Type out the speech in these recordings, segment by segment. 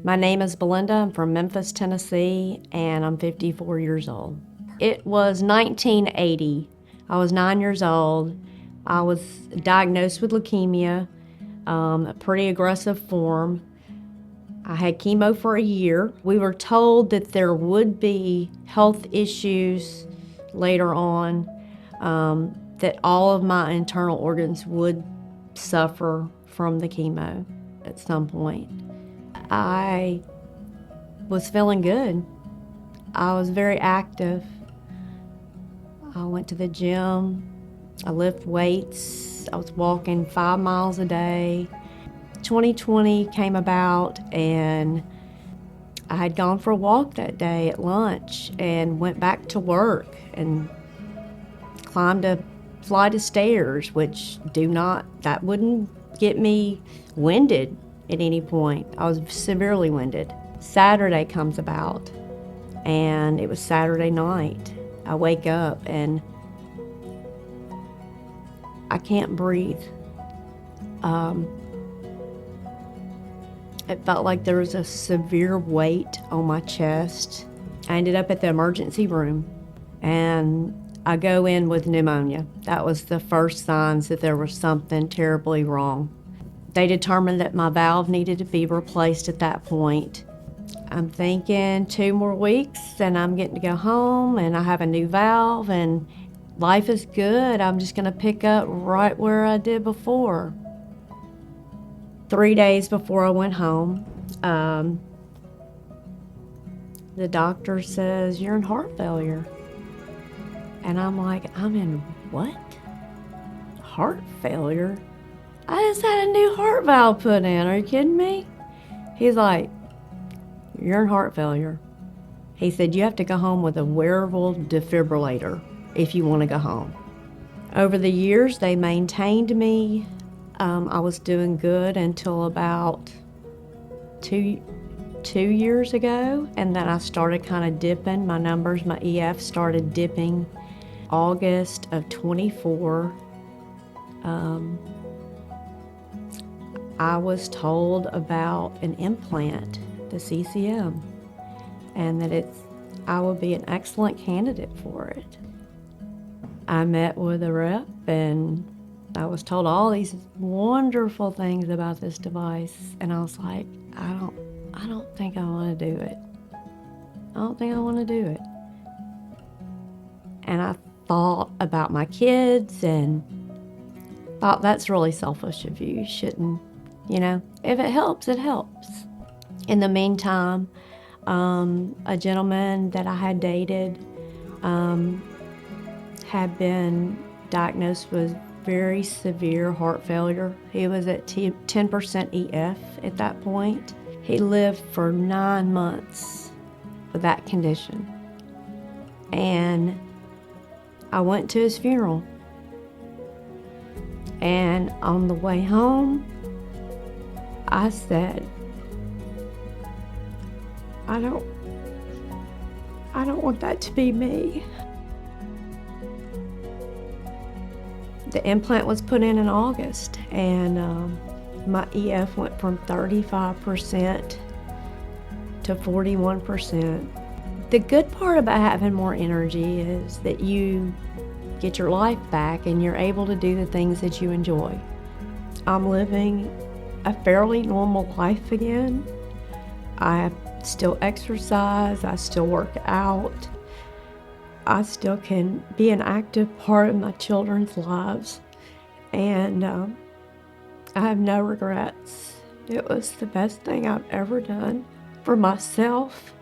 My name is Belinda. I'm from Memphis, Tennessee, and I'm 54 years old. It was 1980. I was 9 years old. I was diagnosed with leukemia, a pretty aggressive form. I had chemo for a year. We were told that there would be health issues later on, that all of my internal organs would suffer from the chemo at some point. I was feeling good. I was very active. I went to the gym. I lift weights. I was walking 5 miles a day. 2020 came about, and I had gone for a walk that day at lunch and went back to work and climbed a flight of stairs, which that wouldn't get me winded at any point. I was severely winded. Saturday comes about, and it was Saturday night. I wake up and I can't breathe. It felt like there was a severe weight on my chest. I ended up at the emergency room, and I go in with pneumonia. That was the first signs that there was something terribly wrong. They determined that my valve needed to be replaced at that point. I'm thinking 2 more weeks and I'm getting to go home and I have a new valve and life is good. I'm just gonna pick up right where I did before. 3 days before I went home, the doctor says, "You're in heart failure." And I'm like, "I'm in what? Heart failure? I just had a new heart valve put in. Are you kidding me?" He's like, "You're in heart failure." He said, "You have to go home with a wearable defibrillator if you want to go home." Over the years, they maintained me. I was doing good until about two years ago, and then I started kind of dipping. My numbers, my EF started dipping. August of 24, I was told about an implant, the CCM, and that I would be an excellent candidate for it. I met with a rep and I was told all these wonderful things about this device, and I was like, I don't think I want to do it. I don't think I want to do it. And I thought about my kids and thought, that's really selfish of you. You shouldn't, if it helps, it helps. In the meantime, a gentleman that I had dated had been diagnosed with very severe heart failure. He was at 10% EF at that point. He lived for 9 months with that condition. And I went to his funeral. And on the way home, I said, I don't want that to be me. The implant was put in August, and my EF went from 35% to 41%. The good part about having more energy is that you get your life back and you're able to do the things that you enjoy. I'm living a fairly normal life again. I still exercise, I still work out. I still can be an active part of my children's lives, and I have no regrets. It was the best thing I've ever done for myself,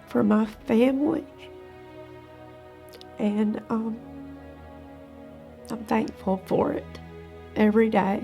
for my family, and I'm thankful for it every day.